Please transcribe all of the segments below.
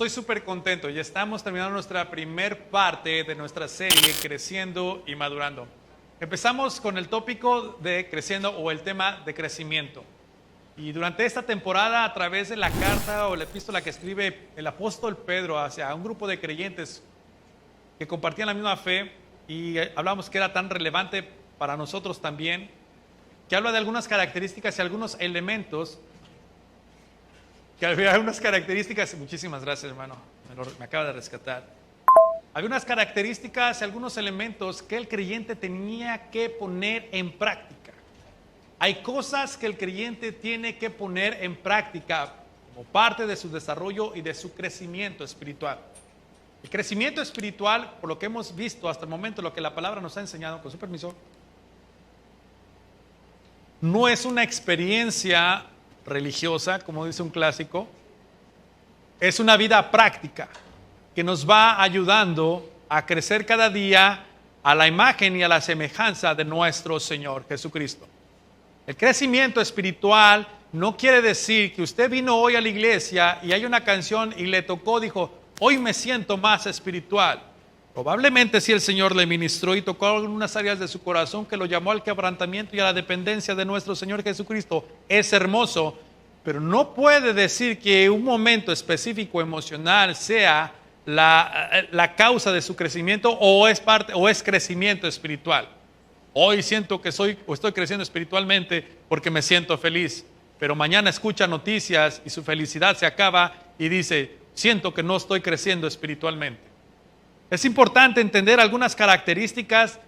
Estoy súper contento. Ya estamos terminando nuestra primer parte de nuestra serie Creciendo y Madurando. Empezamos con el tópico de creciendo o el tema de crecimiento. Y durante esta temporada, a través de la carta o la epístola que escribe el apóstol Pedro hacia un grupo de creyentes que compartían la misma fe, y hablamos que era tan relevante para nosotros también, que habla de algunas características y algunos elementos, que había unas características, muchísimas gracias hermano, me acaba de rescatar. Había unas características y algunos elementos que el creyente tenía que poner en práctica. Hay cosas que el creyente tiene que poner en práctica como parte de su desarrollo y de su crecimiento espiritual. El crecimiento espiritual, por lo que hemos visto hasta el momento, lo que la palabra nos ha enseñado, con su permiso, no es una experiencia religiosa, como dice un clásico, es una vida práctica que nos va ayudando a crecer cada día a la imagen y a la semejanza de nuestro Señor Jesucristo. El crecimiento espiritual no quiere decir que usted vino hoy a la iglesia y hay una canción y le tocó, dijo, hoy me siento más espiritual. Probablemente sí el Señor le ministró y tocó algunas áreas de su corazón que lo llamó al quebrantamiento y a la dependencia de nuestro Señor Jesucristo. Es hermoso, pero no puede decir que un momento específico emocional sea la causa de su crecimiento o es crecimiento espiritual. Hoy siento que estoy creciendo espiritualmente porque me siento feliz, pero mañana escucha noticias y su felicidad se acaba y dice, siento que no estoy creciendo espiritualmente. Es importante entender algunas características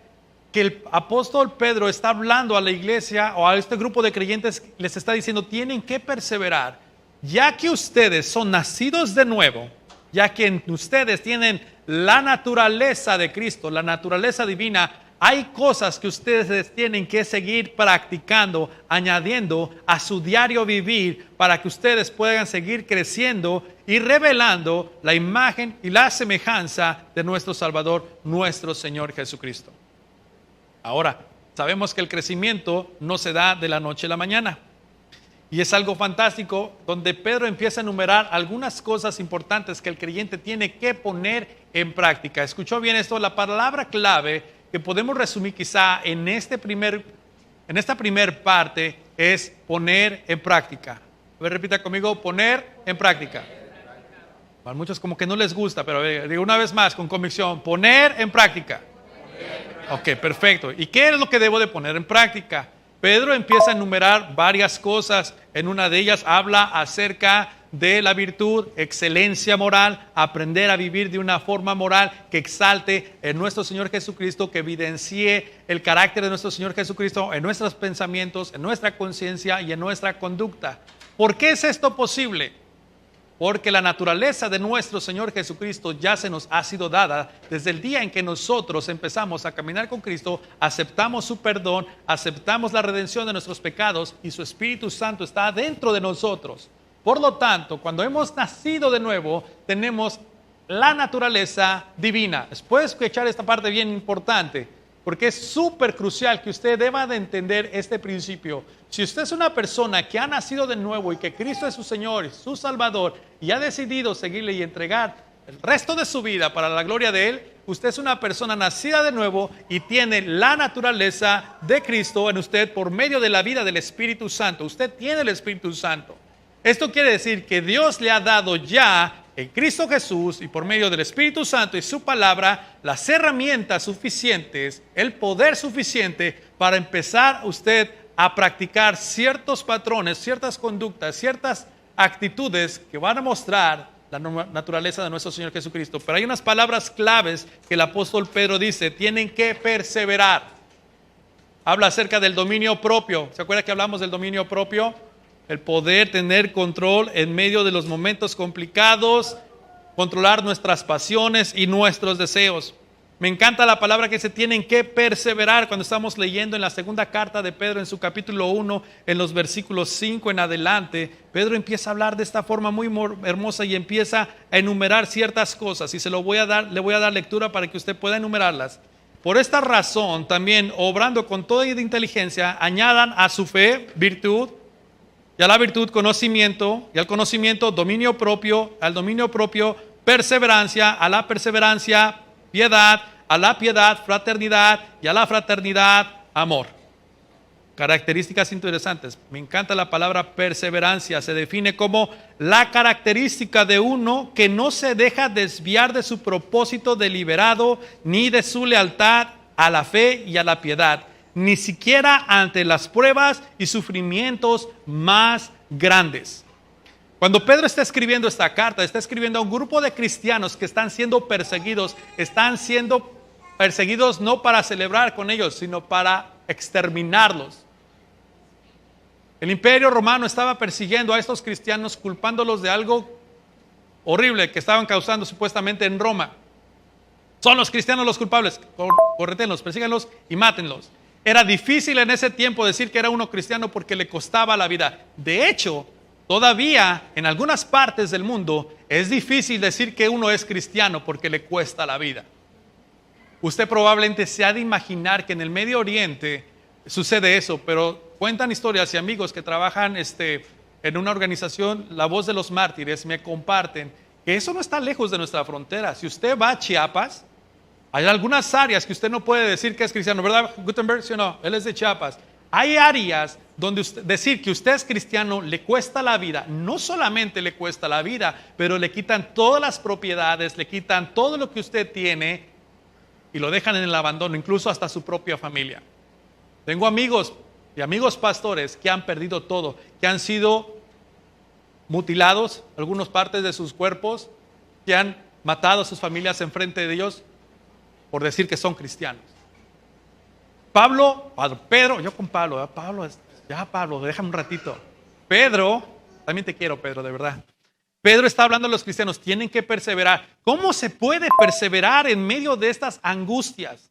que el apóstol Pedro está hablando a la iglesia o a este grupo de creyentes, les está diciendo, tienen que perseverar, ya que ustedes son nacidos de nuevo, ya que en ustedes tienen la naturaleza de Cristo, la naturaleza divina. Hay cosas que ustedes tienen que seguir practicando, añadiendo a su diario vivir para que ustedes puedan seguir creciendo y revelando la imagen y la semejanza de nuestro Salvador, nuestro Señor Jesucristo. Ahora, sabemos que el crecimiento no se da de la noche a la mañana. Y es algo fantástico donde Pedro empieza a enumerar algunas cosas importantes que el creyente tiene que poner en práctica. ¿Escuchó bien esto? La palabra clave que podemos resumir quizá en esta primer parte es poner en práctica. A ver, repita conmigo, poner en práctica. A muchos como que no les gusta, pero digo una vez más con convicción, poner en práctica. Ok, perfecto. ¿Y qué es lo que debo de poner en práctica? Pedro empieza a enumerar varias cosas. En una de ellas habla acerca de la virtud, excelencia moral, aprender a vivir de una forma moral que exalte en nuestro Señor Jesucristo, que evidencie el carácter de nuestro Señor Jesucristo en nuestros pensamientos, en nuestra conciencia y en nuestra conducta. ¿Por qué es esto posible? Porque la naturaleza de nuestro Señor Jesucristo ya se nos ha sido dada desde el día en que nosotros empezamos a caminar con Cristo, aceptamos su perdón, aceptamos la redención de nuestros pecados y su Espíritu Santo está dentro de nosotros. Por lo tanto, cuando hemos nacido de nuevo, tenemos la naturaleza divina. Puedes escuchar esta parte bien importante, porque es súper crucial que usted deba de entender este principio. Si usted es una persona que ha nacido de nuevo y que Cristo es su Señor y su Salvador y ha decidido seguirle y entregar el resto de su vida para la gloria de Él, usted es una persona nacida de nuevo y tiene la naturaleza de Cristo en usted por medio de la vida del Espíritu Santo. Usted tiene el Espíritu Santo. Esto quiere decir que Dios le ha dado ya en Cristo Jesús y por medio del Espíritu Santo y su palabra las herramientas suficientes, el poder suficiente para empezar usted a practicar ciertos patrones, ciertas conductas, ciertas actitudes que van a mostrar la naturaleza de nuestro Señor Jesucristo. Pero hay unas palabras claves que el apóstol Pedro dice, tienen que perseverar. Habla acerca del dominio propio. ¿Se acuerda que hablamos del dominio propio? El poder tener control en medio de los momentos complicados, controlar nuestras pasiones y nuestros deseos. Me encanta la palabra que se tienen que perseverar cuando estamos leyendo en la segunda carta de Pedro en su capítulo 1, en los versículos 5 en adelante. Pedro empieza a hablar de esta forma muy hermosa y empieza a enumerar ciertas cosas y le voy a dar lectura para que usted pueda enumerarlas. Por esta razón también, obrando con toda inteligencia, añadan a su fe virtud, y a la virtud conocimiento, y al conocimiento dominio propio, al dominio propio perseverancia, a la perseverancia piedad, a la piedad fraternidad y a la fraternidad amor. Características interesantes. Me encanta la palabra perseverancia. Se define como la característica de uno que no se deja desviar de su propósito deliberado ni de su lealtad a la fe y a la piedad, ni siquiera ante las pruebas y sufrimientos más grandes. Cuando Pedro está escribiendo esta carta, está escribiendo a un grupo de cristianos que están siendo perseguidos no para celebrar con ellos, sino para exterminarlos. El Imperio Romano estaba persiguiendo a estos cristianos, culpándolos de algo horrible que estaban causando supuestamente en Roma. Son los cristianos los culpables, corrétenlos, persíganlos y mátenlos. Era difícil en ese tiempo decir que era uno cristiano porque le costaba la vida. De hecho, todavía en algunas partes del mundo es difícil decir que uno es cristiano porque le cuesta la vida. Usted probablemente se ha de imaginar que en el Medio Oriente sucede eso, pero cuentan historias y amigos que trabajan en una organización, La Voz de los Mártires, me comparten que eso no está lejos de nuestra frontera. Si usted va a Chiapas, hay algunas áreas que usted no puede decir que es cristiano, ¿verdad, Gutenberg? ¿Sí o no? Él es de Chiapas. Hay áreas donde decir que usted es cristiano le cuesta la vida. No solamente le cuesta la vida, pero le quitan todas las propiedades, le quitan todo lo que usted tiene y lo dejan en el abandono, incluso hasta su propia familia. Tengo amigos y amigos pastores que han perdido todo, que han sido mutilados, algunas partes de sus cuerpos, que han matado a sus familias enfrente de ellos por decir que son cristianos. Pedro, yo con Pablo, Pablo, déjame un ratito. Pedro, también te quiero, Pedro, de verdad. Pedro está hablando a los cristianos, tienen que perseverar. ¿Cómo se puede perseverar en medio de estas angustias?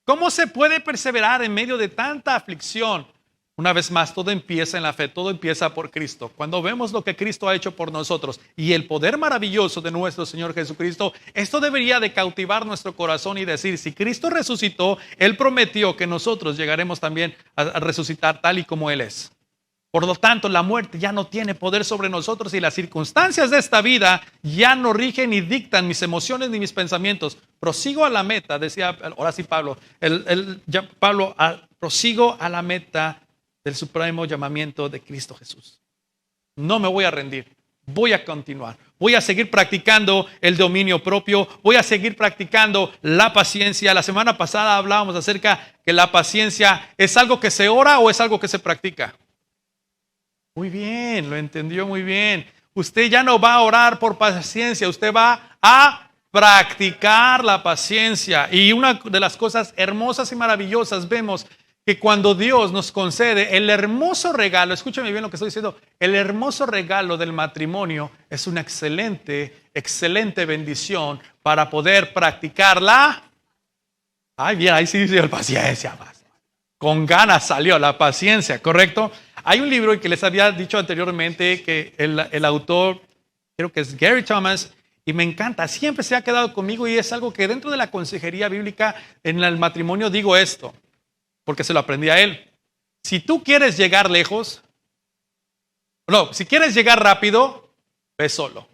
¿Cómo se puede perseverar en medio de tanta aflicción? Una vez más, todo empieza en la fe, todo empieza por Cristo. Cuando vemos lo que Cristo ha hecho por nosotros y el poder maravilloso de nuestro Señor Jesucristo, esto debería de cautivar nuestro corazón y decir, si Cristo resucitó, Él prometió que nosotros llegaremos también a resucitar tal y como Él es. Por lo tanto, la muerte ya no tiene poder sobre nosotros y las circunstancias de esta vida ya no rigen ni dictan mis emociones ni mis pensamientos. Prosigo a la meta, decía ahora sí Pablo, prosigo a la meta del supremo llamamiento de Cristo Jesús. No me voy a rendir, voy a continuar, voy a seguir practicando el dominio propio, voy a seguir practicando la paciencia. La semana pasada hablábamos acerca que la paciencia es algo que se ora o es algo que se practica. Muy bien, lo entendió muy bien. Usted ya no va a orar por paciencia, usted va a practicar la paciencia. Y una de las cosas hermosas y maravillosas vemos que cuando Dios nos concede el hermoso regalo, escúchame bien lo que estoy diciendo, el hermoso regalo del matrimonio es una excelente bendición para poder practicarla. Ay, bien, ahí sí dice la paciencia más. Con ganas salió la paciencia, ¿correcto? Hay un libro que les había dicho anteriormente que el autor, creo que es Gary Thomas, y me encanta, siempre se ha quedado conmigo y es algo que dentro de la consejería bíblica en el matrimonio digo esto, porque se lo aprendí a él. Si tú quieres llegar lejos, si quieres llegar rápido, ve solo.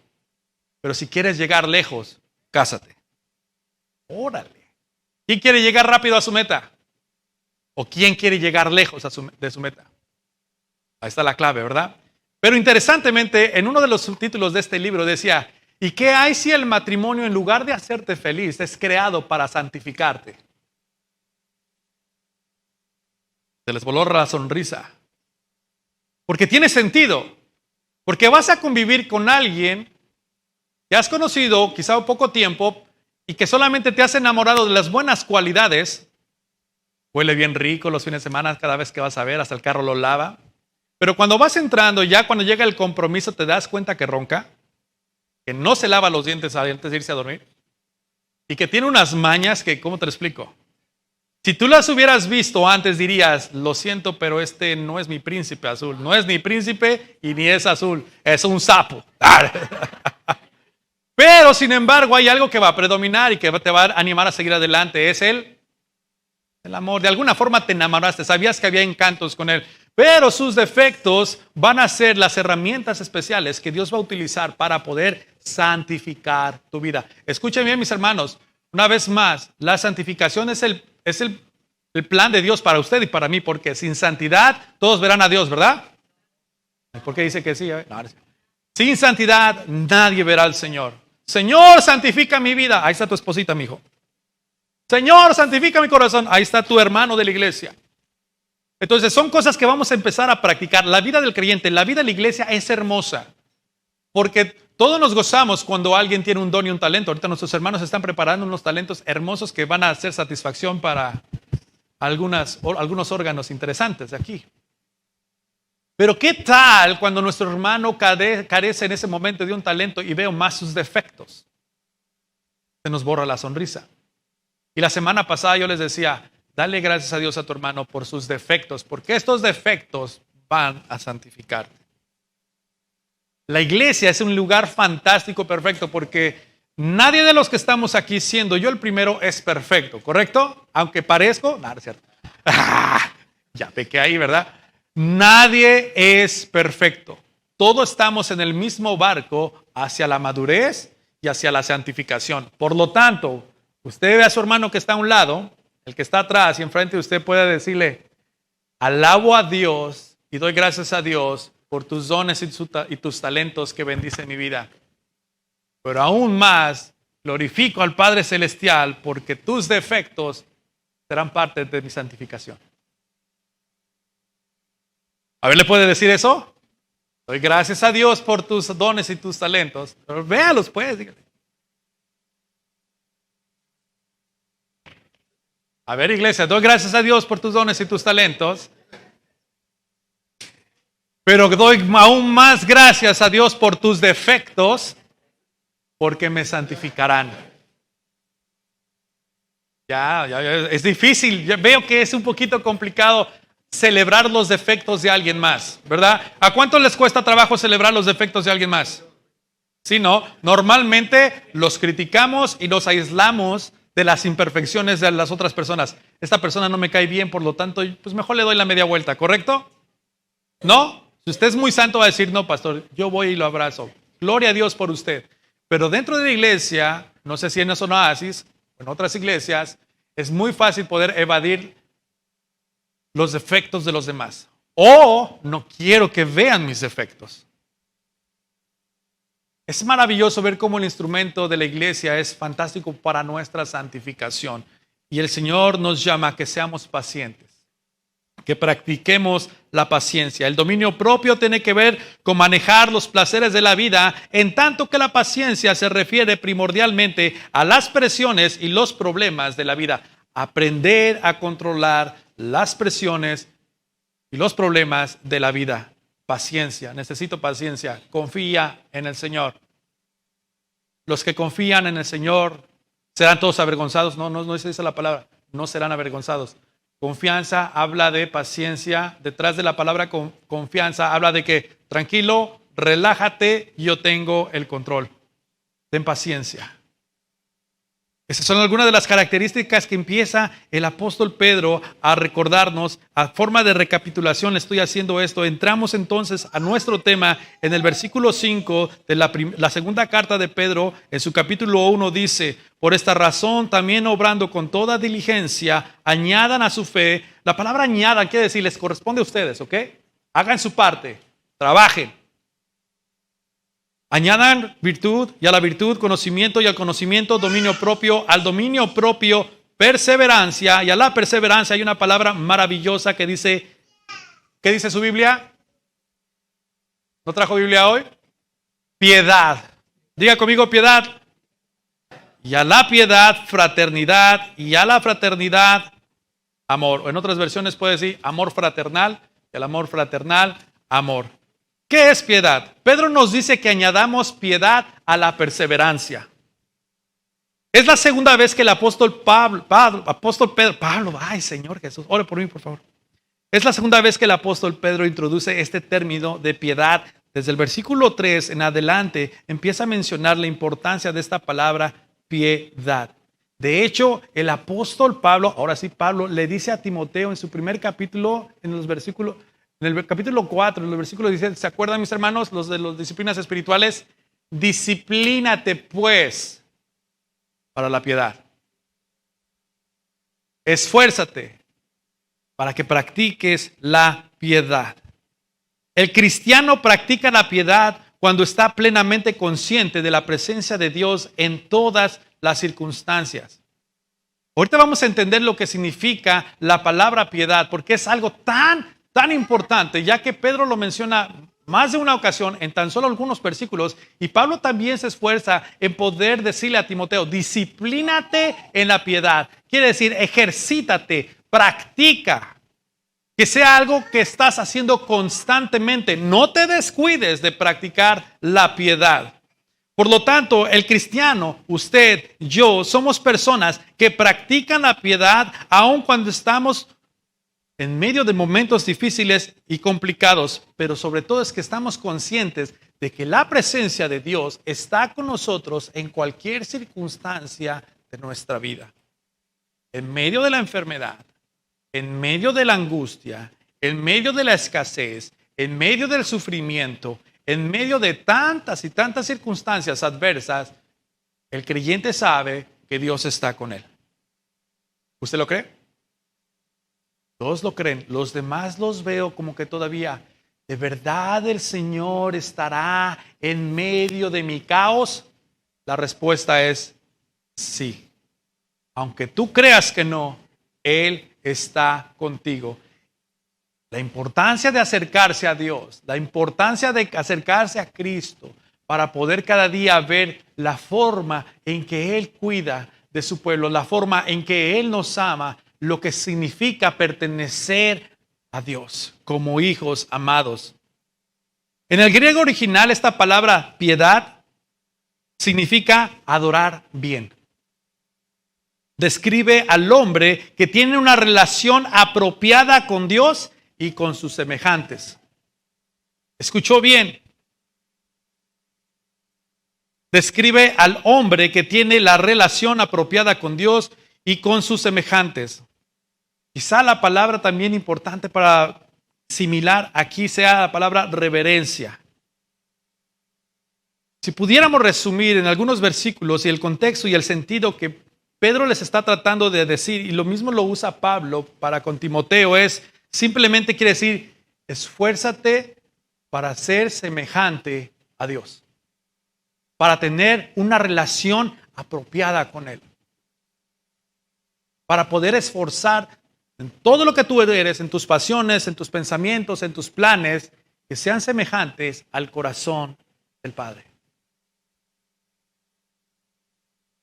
Pero si quieres llegar lejos, cásate. Órale. ¿Quién quiere llegar rápido a su meta? ¿O quién quiere llegar lejos de su meta? Ahí está la clave, ¿verdad? Pero interesantemente, en uno de los subtítulos de este libro decía, ¿y qué hay si el matrimonio en lugar de hacerte feliz es creado para santificarte? Se les voló la sonrisa. Porque tiene sentido. Porque vas a convivir con alguien que has conocido quizá un poco tiempo y que solamente te has enamorado de las buenas cualidades. Huele bien rico los fines de semana cada vez que vas a ver, hasta el carro lo lava. Pero cuando vas entrando, ya cuando llega el compromiso, te das cuenta que ronca, que no se lava los dientes antes de irse a dormir y que tiene unas mañas que, ¿cómo te lo explico? Si tú las hubieras visto antes dirías, lo siento, pero este no es mi príncipe azul. No es ni príncipe y ni es azul, es un sapo. Pero sin embargo hay algo que va a predominar y que te va a animar a seguir adelante, es el El amor, de alguna forma te enamoraste, sabías que había encantos con él, pero sus defectos van a ser las herramientas especiales que Dios va a utilizar para poder santificar tu vida. Escuchen bien, mis hermanos, una vez más, la santificación es el plan de Dios para usted y para mí, porque sin santidad todos verán a Dios, ¿verdad? ¿Por qué dice que sí? No, sin santidad nadie verá al Señor. Señor, santifica mi vida. Ahí está tu esposita, mi hijo. Señor, santifica mi corazón. Ahí está tu hermano de la iglesia. Entonces son cosas que vamos a empezar a practicar. La vida del creyente, la vida de la iglesia es hermosa. Porque todos nos gozamos cuando alguien tiene un don y un talento. Ahorita nuestros hermanos están preparando unos talentos hermosos que van a hacer satisfacción para algunos órganos interesantes de aquí. Pero ¿qué tal cuando nuestro hermano carece en ese momento de un talento y veo más sus defectos? Se nos borra la sonrisa. Y la semana pasada yo les decía, dale gracias a Dios a tu hermano por sus defectos, porque estos defectos van a santificarte. La iglesia es un lugar fantástico, perfecto, porque nadie de los que estamos aquí, siendo yo el primero, es perfecto, ¿correcto? Aunque parezco, no es cierto. Ya pequé ahí, ¿verdad? Nadie es perfecto. Todos estamos en el mismo barco hacia la madurez y hacia la santificación. Por lo tanto, usted ve a su hermano que está a un lado, el que está atrás y enfrente de usted puede decirle, alabo a Dios y doy gracias a Dios por tus dones y tus talentos que bendice mi vida. Pero aún más, glorifico al Padre Celestial porque tus defectos serán parte de mi santificación. A ver, ¿le puede decir eso? Doy gracias a Dios por tus dones y tus talentos. Pero véalos pues, dígale. A ver, iglesia, doy gracias a Dios por tus dones y tus talentos. Pero doy aún más gracias a Dios por tus defectos, porque me santificarán. Ya, es difícil. Ya veo que es un poquito complicado celebrar los defectos de alguien más, ¿verdad? ¿A cuánto les cuesta trabajo celebrar los defectos de alguien más? Sí, ¿no? Normalmente los criticamos y los aislamos de las imperfecciones de las otras personas. Esta persona no me cae bien, por lo tanto, pues mejor le doy la media vuelta, ¿correcto? ¿No? Si usted es muy santo va a decir, no, pastor, yo voy y lo abrazo. Gloria a Dios por usted. Pero dentro de la iglesia, no sé si en los Oasis o en otras iglesias, es muy fácil poder evadir los defectos de los demás. O no quiero que vean mis defectos. Es maravilloso ver cómo el instrumento de la iglesia es fantástico para nuestra santificación. Y el Señor nos llama a que seamos pacientes, que practiquemos la paciencia. El dominio propio tiene que ver con manejar los placeres de la vida, en tanto que la paciencia se refiere primordialmente a las presiones y los problemas de la vida. Aprender a controlar las presiones y los problemas de la vida. Paciencia, necesito paciencia. Confía en el Señor. Los que confían en el Señor serán todos avergonzados. No se dice la palabra. No serán avergonzados. Confianza habla de paciencia. Detrás de la palabra confianza habla de que tranquilo, relájate, yo tengo el control. Ten paciencia. Esas son algunas de las características que empieza el apóstol Pedro a recordarnos. A forma de recapitulación estoy haciendo esto. Entramos entonces a nuestro tema en el versículo 5 de la segunda carta de Pedro. En su capítulo 1 dice, por esta razón también obrando con toda diligencia, añadan a su fe. La palabra añadan quiere decir, les corresponde a ustedes, ¿ok? Hagan su parte, trabajen. Añadan virtud y a la virtud conocimiento y al conocimiento dominio propio, al dominio propio perseverancia y a la perseverancia hay una palabra maravillosa que dice, ¿qué dice su Biblia? ¿No trajo Biblia hoy? Piedad. Diga conmigo piedad. Y a la piedad fraternidad y a la fraternidad amor. O en otras versiones puede decir amor fraternal y al amor fraternal amor. ¿Qué es piedad? Pedro nos dice que añadamos piedad a la perseverancia. Es la segunda vez que el apóstol Pablo, ay Señor Jesús, ore por mí por favor. Es la segunda vez que el apóstol Pedro introduce este término de piedad. Desde el versículo 3 en adelante empieza a mencionar la importancia de esta palabra piedad. De hecho, el apóstol Pablo, ahora sí Pablo, le dice a Timoteo en su primer capítulo, en el capítulo 4, en los versículos 17, ¿se acuerdan, mis hermanos, los de las disciplinas espirituales? Disciplínate, pues, para la piedad. Esfuérzate para que practiques la piedad. El cristiano practica la piedad cuando está plenamente consciente de la presencia de Dios en todas las circunstancias. Ahorita vamos a entender lo que significa la palabra piedad, porque es algo tan importante, ya que Pedro lo menciona más de una ocasión en tan solo algunos versículos, y Pablo también se esfuerza en poder decirle a Timoteo, disciplínate en la piedad. Quiere decir, ejercítate, practica. Que sea algo que estás haciendo constantemente. No te descuides de practicar la piedad. Por lo tanto, el cristiano, usted, yo, somos personas que practican la piedad aun cuando estamos en medio de momentos difíciles y complicados. Pero sobre todo es que estamos conscientes de que la presencia de Dios está con nosotros en cualquier circunstancia de nuestra vida. En medio de la enfermedad, en medio de la angustia, en medio de la escasez, en medio del sufrimiento, en medio de tantas y tantas circunstancias adversas, el creyente sabe que Dios está con él. ¿Usted lo cree? Todos lo creen. Los demás los veo como que todavía, ¿de verdad el Señor estará en medio de mi caos? La respuesta es sí. Aunque tú creas que no, Él está contigo. La importancia de acercarse a Dios, la importancia de acercarse a Cristo para poder cada día ver la forma en que Él cuida de su pueblo, la forma en que Él nos ama, lo que significa pertenecer a Dios como hijos amados. En el griego original, esta palabra piedad significa adorar bien. Describe al hombre que tiene una relación apropiada con Dios y con sus semejantes. ¿Escuchó bien? Describe al hombre que tiene la relación apropiada con Dios y con sus semejantes. Quizá la palabra también importante para similar aquí sea la palabra reverencia. Si pudiéramos resumir en algunos versículos y el contexto y el sentido que Pedro les está tratando de decir, y lo mismo lo usa Pablo para con Timoteo, es simplemente quiere decir, esfuérzate para ser semejante a Dios, para tener una relación apropiada con Él, para poder esforzar en todo lo que tú eres, en tus pasiones, en tus pensamientos, en tus planes, que sean semejantes al corazón del Padre.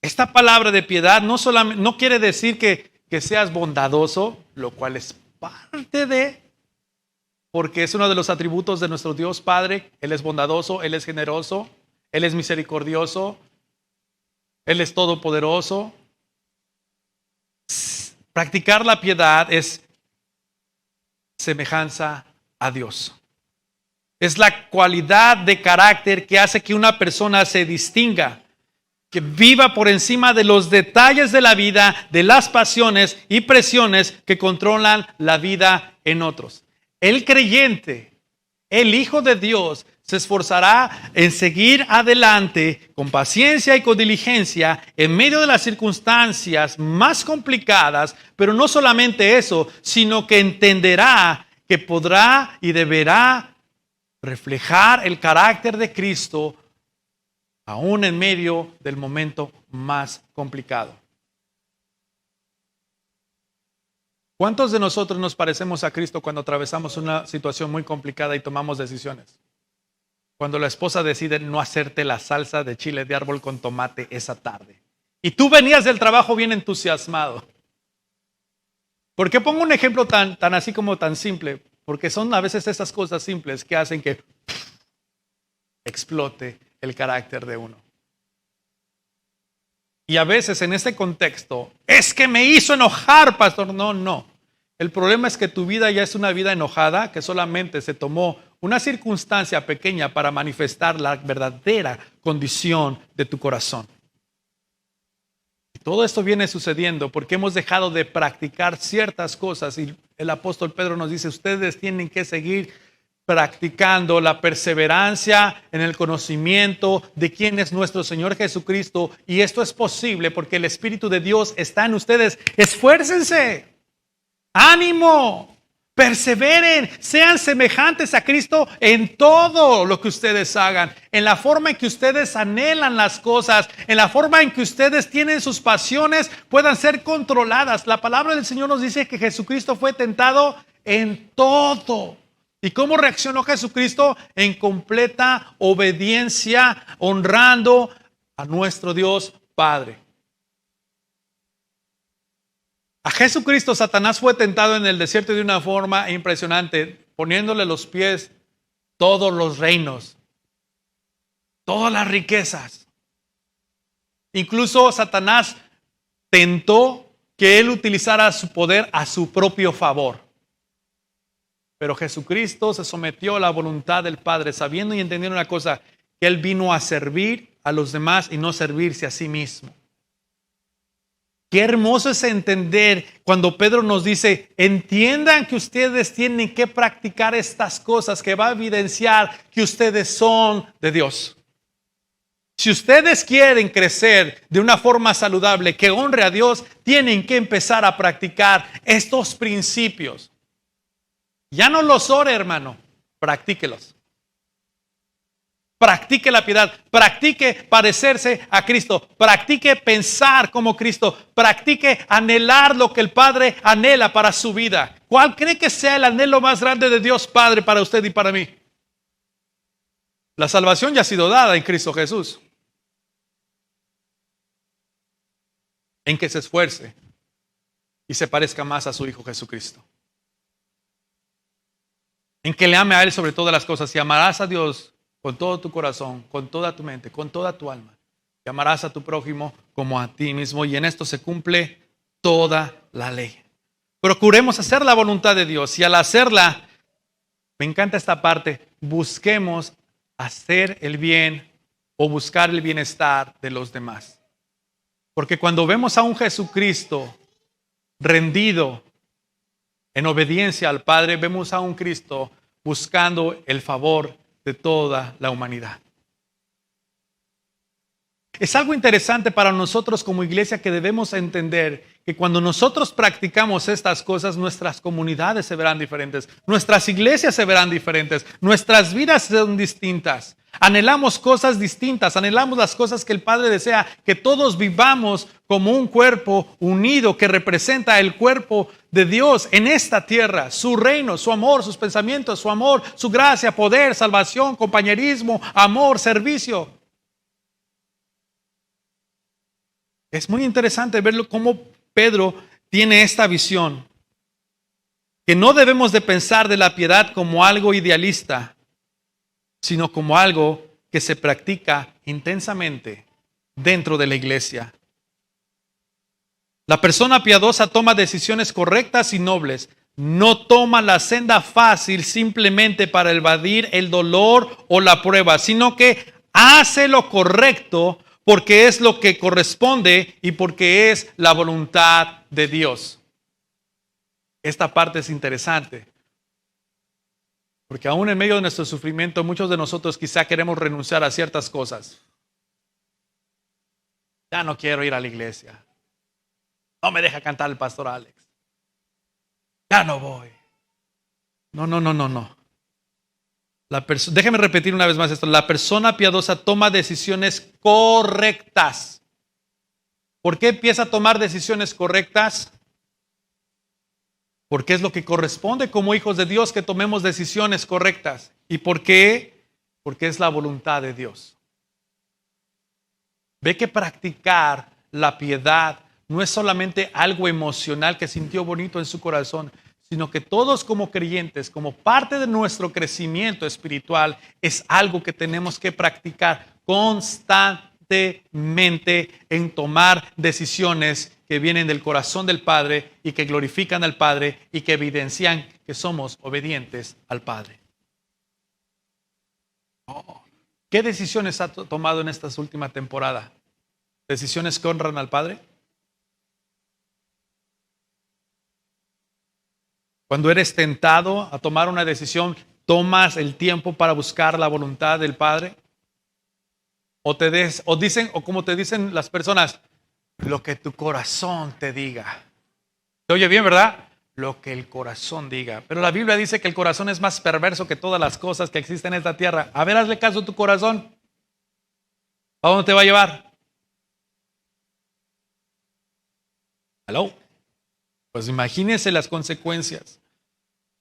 Esta palabra de piedad no quiere decir que seas bondadoso, lo cual es parte de, porque es uno de los atributos de nuestro Dios Padre. Él es bondadoso, Él es generoso, Él es misericordioso, Él es todopoderoso. Practicar la piedad es semejanza a Dios. Es la cualidad de carácter que hace que una persona se distinga, que viva por encima de los detalles de la vida, de las pasiones y presiones que controlan la vida en otros. El creyente, el Hijo de Dios, se esforzará en seguir adelante con paciencia y con diligencia en medio de las circunstancias más complicadas, pero no solamente eso, sino que entenderá que podrá y deberá reflejar el carácter de Cristo aún en medio del momento más complicado. ¿Cuántos de nosotros nos parecemos a Cristo cuando atravesamos una situación muy complicada y tomamos decisiones? Cuando la esposa decide no hacerte la salsa de chile de árbol con tomate esa tarde. Y tú venías del trabajo bien entusiasmado. ¿Por qué pongo un ejemplo tan así como tan simple? Porque son a veces esas cosas simples que hacen que explote el carácter de uno. Y a veces en este contexto, es que me hizo enojar, pastor. No. El problema es que tu vida ya es una vida enojada, que solamente se tomó una circunstancia pequeña para manifestar la verdadera condición de tu corazón. Todo esto viene sucediendo porque hemos dejado de practicar ciertas cosas y el apóstol Pedro nos dice, ustedes tienen que seguir practicando la perseverancia en el conocimiento de quién es nuestro Señor Jesucristo, y esto es posible porque el Espíritu de Dios está en ustedes. Esfuércense, ánimo, perseveren, sean semejantes a Cristo en todo lo que ustedes hagan, en la forma en que ustedes anhelan las cosas, en la forma en que ustedes tienen sus pasiones, puedan ser controladas. La palabra del Señor nos dice que Jesucristo fue tentado en todo. ¿Y cómo reaccionó Jesucristo? En completa obediencia, honrando a nuestro Dios Padre. A Jesucristo Satanás fue tentado en el desierto de una forma impresionante, poniéndole a los pies todos los reinos, todas las riquezas. Incluso Satanás tentó que él utilizara su poder a su propio favor. Pero Jesucristo se sometió a la voluntad del Padre, sabiendo y entendiendo una cosa, que Él vino a servir a los demás y no servirse a sí mismo. Qué hermoso es entender cuando Pedro nos dice, entiendan que ustedes tienen que practicar estas cosas que va a evidenciar que ustedes son de Dios. Si ustedes quieren crecer de una forma saludable que honre a Dios, tienen que empezar a practicar estos principios. Ya no los ore, hermano, practíquelos. Practique la piedad, practique parecerse a Cristo, practique pensar como Cristo, practique anhelar lo que el Padre anhela para su vida. ¿Cuál cree que sea el anhelo más grande de Dios Padre para usted y para mí? La salvación ya ha sido dada en Cristo Jesús. En que se esfuerce y se parezca más a su Hijo Jesucristo. En que le ame a Él sobre todas las cosas, y amarás a Dios con todo tu corazón, con toda tu mente, con toda tu alma. Y amarás a tu prójimo como a ti mismo, y en esto se cumple toda la ley. Procuremos hacer la voluntad de Dios, y al hacerla, me encanta esta parte, busquemos hacer el bien o buscar el bienestar de los demás. Porque cuando vemos a un Jesucristo rendido en obediencia al Padre, vemos a un Cristo buscando el favor de toda la humanidad. Es algo interesante para nosotros como iglesia que debemos entender que cuando nosotros practicamos estas cosas, nuestras comunidades se verán diferentes, nuestras iglesias se verán diferentes, nuestras vidas son distintas. Anhelamos cosas distintas, anhelamos las cosas que el Padre desea, que todos vivamos como un cuerpo unido que representa el cuerpo de Dios en esta tierra, su reino, su amor, sus pensamientos, su amor, su gracia, poder, salvación, compañerismo, amor, servicio. Es muy interesante verlo cómo Pedro tiene esta visión, que no debemos de pensar de la piedad como algo idealista, sino como algo que se practica intensamente dentro de la iglesia. La persona piadosa toma decisiones correctas y nobles. No toma la senda fácil simplemente para evadir el dolor o la prueba, sino que hace lo correcto porque es lo que corresponde y porque es la voluntad de Dios. Esta parte es interesante. Porque aún en medio de nuestro sufrimiento, muchos de nosotros quizá queremos renunciar a ciertas cosas. Ya no quiero ir a la iglesia. No me deja cantar el pastor Alex. Ya no voy. No. Déjeme repetir una vez más esto. La persona piadosa toma decisiones correctas. ¿Por qué empieza a tomar decisiones correctas? Porque es lo que corresponde como hijos de Dios que tomemos decisiones correctas. ¿Y por qué? Porque es la voluntad de Dios. Ve que practicar la piedad no es solamente algo emocional que sintió bonito en su corazón, sino que todos como creyentes, como parte de nuestro crecimiento espiritual, es algo que tenemos que practicar constantemente en tomar decisiones que vienen del corazón del Padre y que glorifican al Padre y que evidencian que somos obedientes al Padre. ¿Qué decisiones ha tomado en esta última temporada? ¿Decisiones que honran al Padre? Cuando eres tentado a tomar una decisión, ¿tomas el tiempo para buscar la voluntad del Padre? O como te dicen las personas, lo que tu corazón te diga. ¿Te oye bien, verdad? Lo que el corazón diga. Pero la Biblia dice que el corazón es más perverso que todas las cosas que existen en esta tierra. A ver, hazle caso a tu corazón. ¿A dónde te va a llevar? ¿Aló? Pues imagínense las consecuencias.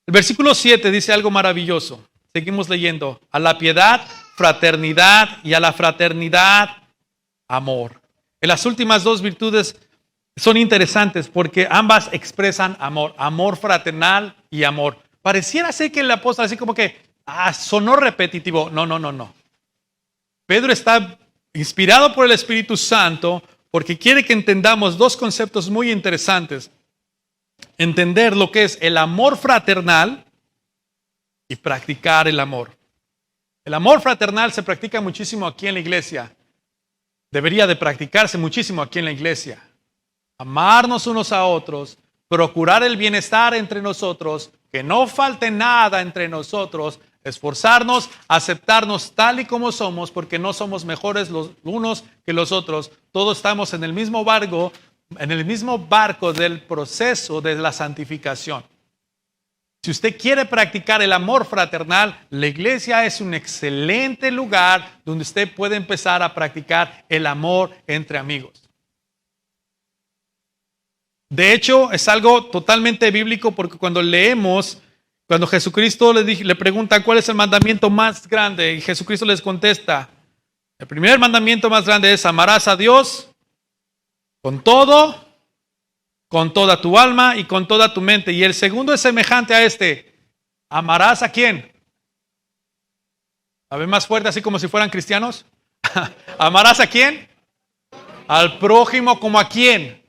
El versículo 7 dice algo maravilloso. Seguimos leyendo. A la piedad, fraternidad, y a la fraternidad, amor. En las últimas dos virtudes son interesantes porque ambas expresan amor. Amor fraternal y amor. Pareciera ser que el apóstol así como que sonó repetitivo. No. Pedro está inspirado por el Espíritu Santo porque quiere que entendamos dos conceptos muy interesantes. Entender lo que es el amor fraternal y practicar el amor. El amor fraternal se practica muchísimo aquí en la iglesia. Debería de practicarse muchísimo aquí en la iglesia. Amarnos unos a otros, procurar el bienestar entre nosotros, que no falte nada entre nosotros, esforzarnos, aceptarnos tal y como somos, porque no somos mejores los unos que los otros. Todos estamos en el mismo barco del proceso de la santificación. Si usted quiere practicar el amor fraternal, la iglesia es un excelente lugar donde usted puede empezar a practicar el amor entre amigos. De hecho, es algo totalmente bíblico porque cuando leemos, cuando Jesucristo le pregunta cuál es el mandamiento más grande y Jesucristo les contesta, el primer mandamiento más grande es amarás a Dios con todo, con toda tu alma y con toda tu mente. Y el segundo es semejante a este. ¿Amarás a quién? A ver, más fuerte, así como si fueran cristianos. ¿Amarás a quién? Al prójimo como a quién.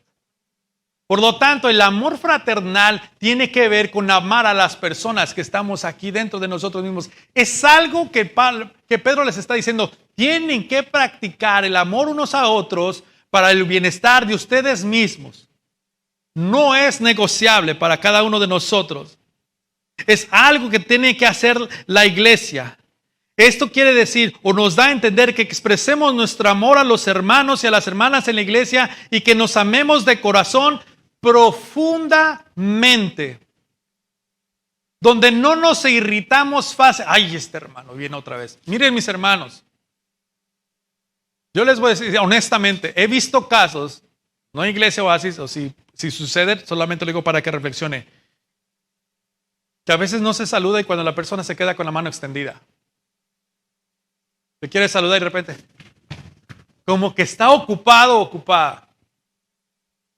Por lo tanto, el amor fraternal tiene que ver con amar a las personas que estamos aquí dentro de nosotros mismos. Es algo que Pedro les está diciendo. Tienen que practicar el amor unos a otros para el bienestar de ustedes mismos. No es negociable para cada uno de nosotros. Es algo que tiene que hacer la iglesia. Esto quiere decir, o nos da a entender que expresemos nuestro amor a los hermanos y a las hermanas en la iglesia y que nos amemos de corazón profundamente. Donde no nos irritamos fácil. Ay, este hermano viene otra vez. Miren mis hermanos. Yo les voy a decir honestamente, he visto casos, no en Iglesia Oasis, o si sucede, solamente lo digo para que reflexione, que a veces no se saluda y cuando la persona se queda con la mano extendida. Te quiere saludar y de repente, como que está ocupado o ocupada.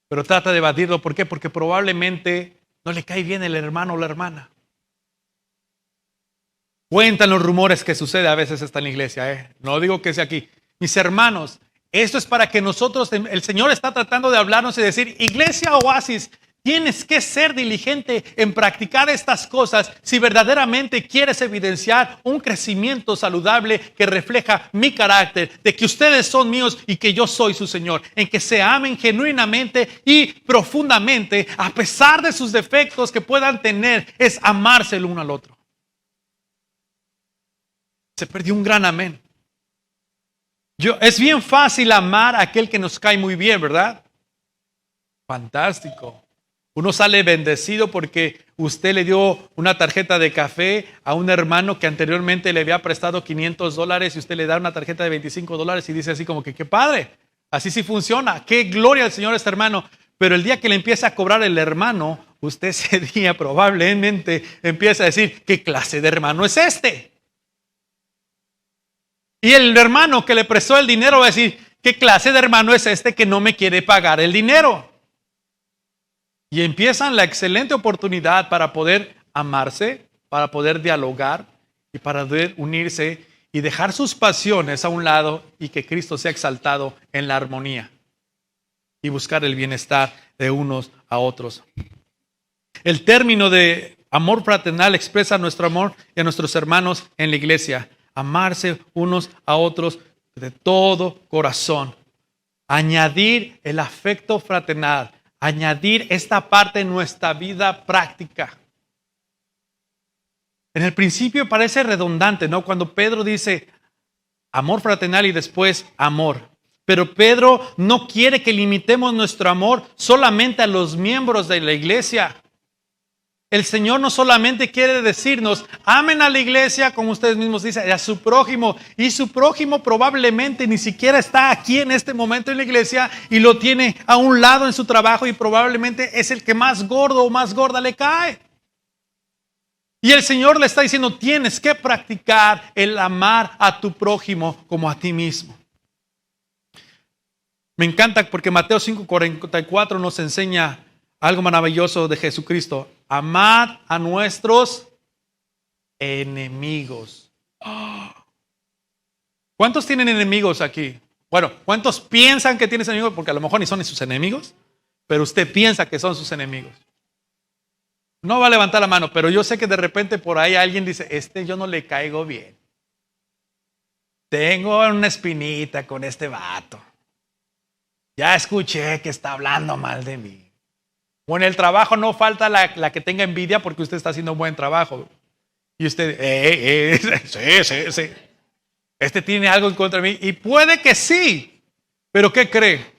Pero trata de evadirlo. ¿Por qué? Porque probablemente no le cae bien el hermano o la hermana. Cuentan los rumores que sucede a veces está en la iglesia. No digo que sea aquí. Mis hermanos, esto es para que nosotros, el Señor está tratando de hablarnos y decir, Iglesia Oasis, tienes que ser diligente en practicar estas cosas si verdaderamente quieres evidenciar un crecimiento saludable que refleja mi carácter, de que ustedes son míos y que yo soy su Señor, en que se amen genuinamente y profundamente, a pesar de sus defectos que puedan tener, es amarse el uno al otro. Se perdió un gran amén. Es bien fácil amar a aquel que nos cae muy bien, ¿verdad? Fantástico. Uno sale bendecido porque usted le dio una tarjeta de café a un hermano que anteriormente le había prestado $500 y usted le da una tarjeta de $25 y dice así como que qué padre, así sí funciona, qué gloria al Señor este hermano. Pero el día que le empieza a cobrar el hermano, usted ese día probablemente empieza a decir, ¿qué clase de hermano es este? Y el hermano que le prestó el dinero va a decir, ¿qué clase de hermano es este que no me quiere pagar el dinero? Y empiezan la excelente oportunidad para poder amarse, para poder dialogar y para poder unirse y dejar sus pasiones a un lado y que Cristo sea exaltado en la armonía y buscar el bienestar de unos a otros. El término de amor fraternal expresa nuestro amor y a nuestros hermanos en la iglesia. Amarse unos a otros de todo corazón. Añadir el afecto fraternal. Añadir esta parte en nuestra vida práctica. En el principio parece redundante, ¿no? Cuando Pedro dice amor fraternal y después amor. Pero Pedro no quiere que limitemos nuestro amor solamente a los miembros de la iglesia. El Señor no solamente quiere decirnos, amen a la iglesia, como ustedes mismos dicen, a su prójimo. Y su prójimo probablemente ni siquiera está aquí en este momento en la iglesia y lo tiene a un lado en su trabajo y probablemente es el que más gordo o más gorda le cae. Y el Señor le está diciendo, tienes que practicar el amar a tu prójimo como a ti mismo. Me encanta porque Mateo 5:44 nos enseña algo maravilloso de Jesucristo. Amad a nuestros enemigos. ¿Cuántos tienen enemigos aquí? Bueno, ¿cuántos piensan que tienen enemigos? Porque a lo mejor ni son sus enemigos, pero usted piensa que son sus enemigos. No va a levantar la mano, pero yo sé que de repente por ahí alguien dice, yo no le caigo bien. Tengo una espinita con este vato. Ya escuché que está hablando mal de mí. O en el trabajo no falta la que tenga envidia porque usted está haciendo un buen trabajo. Y usted, sí. Este tiene algo en contra de mí. Y puede que sí. Pero ¿qué cree?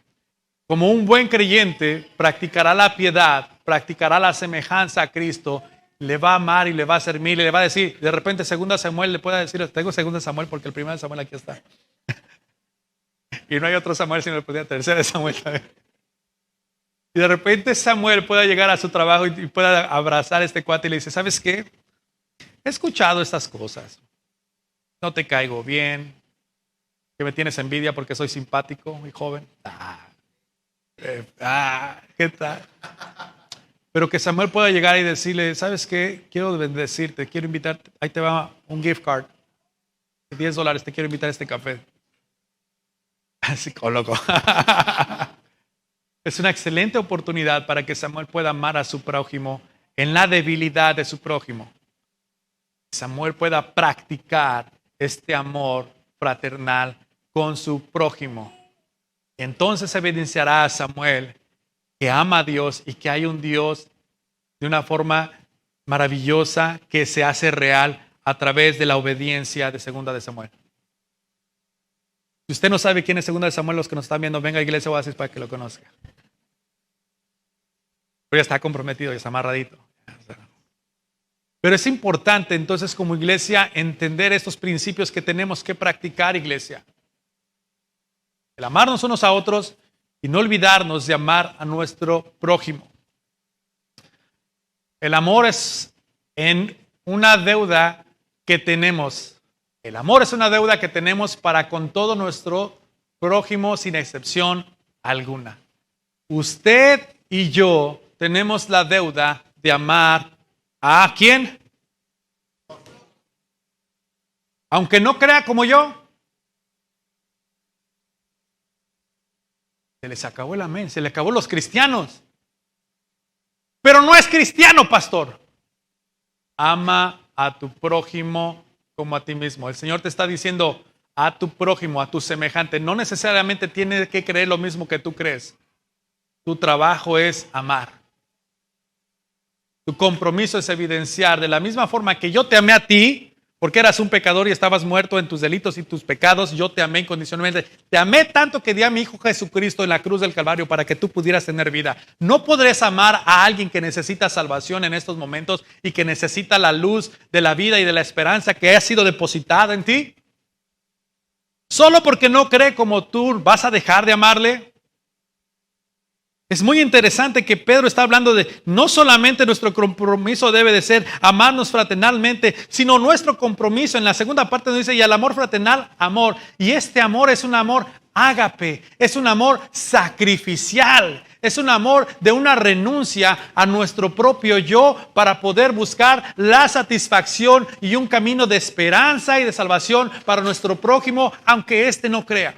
Como un buen creyente, practicará la piedad, practicará la semejanza a Cristo, le va a amar y le va a servir, y le va a decir, de repente 2 Samuel le puede decir, tengo 2 Samuel porque el 1 Samuel aquí está. Y no hay otro Samuel, sino el 3 Samuel también. Y de repente Samuel pueda llegar a su trabajo y pueda abrazar a este cuate y le dice, ¿sabes qué? He escuchado estas cosas. No te caigo bien. Que me tienes envidia porque soy simpático y joven. ¿Qué tal? Pero que Samuel pueda llegar y decirle, ¿sabes qué? Quiero bendecirte, quiero invitarte. Ahí te va un gift card. $10, te quiero invitar a este café. Psicólogo. Es una excelente oportunidad para que Samuel pueda amar a su prójimo en la debilidad de su prójimo. Samuel pueda practicar este amor fraternal con su prójimo. Entonces evidenciará a Samuel que ama a Dios y que hay un Dios de una forma maravillosa que se hace real a través de la obediencia de 2 de Samuel. Si usted no sabe quién es 2 de Samuel, los que nos están viendo, venga a Iglesia Oasis para que lo conozca. Pero ya está comprometido, ya está amarradito. Pero es importante entonces como iglesia entender estos principios que tenemos que practicar, iglesia. El amarnos unos a otros y no olvidarnos de amar a nuestro prójimo. El amor es en una deuda que tenemos. El amor es una deuda que tenemos para con todo nuestro prójimo sin excepción alguna. Usted y yo tenemos la deuda de amar a ¿quién? Aunque no crea como yo. Se les acabó el amén, se les acabó los cristianos. Pero no es cristiano, pastor. Ama a tu prójimo como a ti mismo. El Señor te está diciendo a tu prójimo, a tu semejante. No necesariamente tiene que creer lo mismo que tú crees. Tu trabajo es amar. Tu compromiso es evidenciar de la misma forma que yo te amé a ti, porque eras un pecador y estabas muerto en tus delitos y tus pecados, yo te amé incondicionalmente. Te amé tanto que di a mi Hijo Jesucristo en la cruz del Calvario para que tú pudieras tener vida. No podrás amar a alguien que necesita salvación en estos momentos y que necesita la luz de la vida y de la esperanza que ha sido depositada en ti. Solo porque no cree como tú, ¿vas a dejar de amarle? Es muy interesante que Pedro está hablando de no solamente nuestro compromiso debe de ser amarnos fraternalmente, sino nuestro compromiso. En la segunda parte nos dice, y al amor fraternal, amor. Y este amor es un amor ágape, es un amor sacrificial, es un amor de una renuncia a nuestro propio yo para poder buscar la satisfacción y un camino de esperanza y de salvación para nuestro prójimo, aunque éste no crea.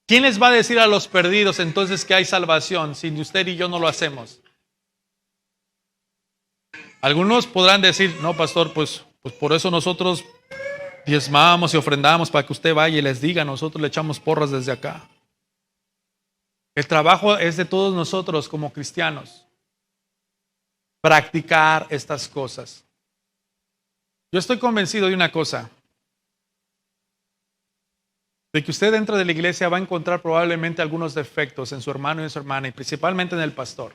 ¿Quién les va a decir a los perdidos entonces que hay salvación si usted y yo no lo hacemos? Algunos podrán decir, no, pastor, pues por eso nosotros diezmamos y ofrendamos para que usted vaya y les diga, nosotros le echamos porras desde acá. El trabajo es de todos nosotros como cristianos. practicar estas cosas. Yo estoy convencido de una cosa, de que usted dentro de la iglesia va a encontrar probablemente algunos defectos en su hermano y en su hermana, y principalmente en el pastor,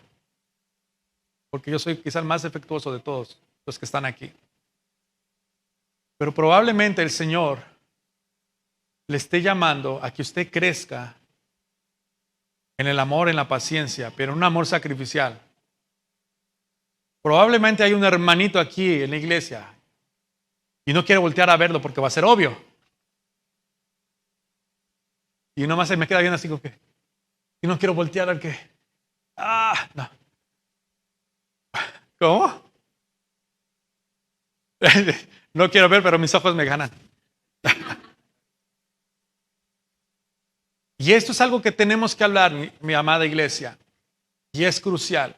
porque yo soy quizá el más defectuoso de todos los que están aquí. Pero probablemente el Señor le esté llamando a que usted crezca en el amor, en la paciencia, pero en un amor sacrificial. Probablemente hay un hermanito aquí en la iglesia y no quiere voltear a verlo porque va a ser obvio. Y nomás se me queda bien así como que, y no quiero voltear al que, no. ¿Cómo? No quiero ver, pero mis ojos me ganan. Y esto es algo que tenemos que hablar, mi amada iglesia. Y es crucial.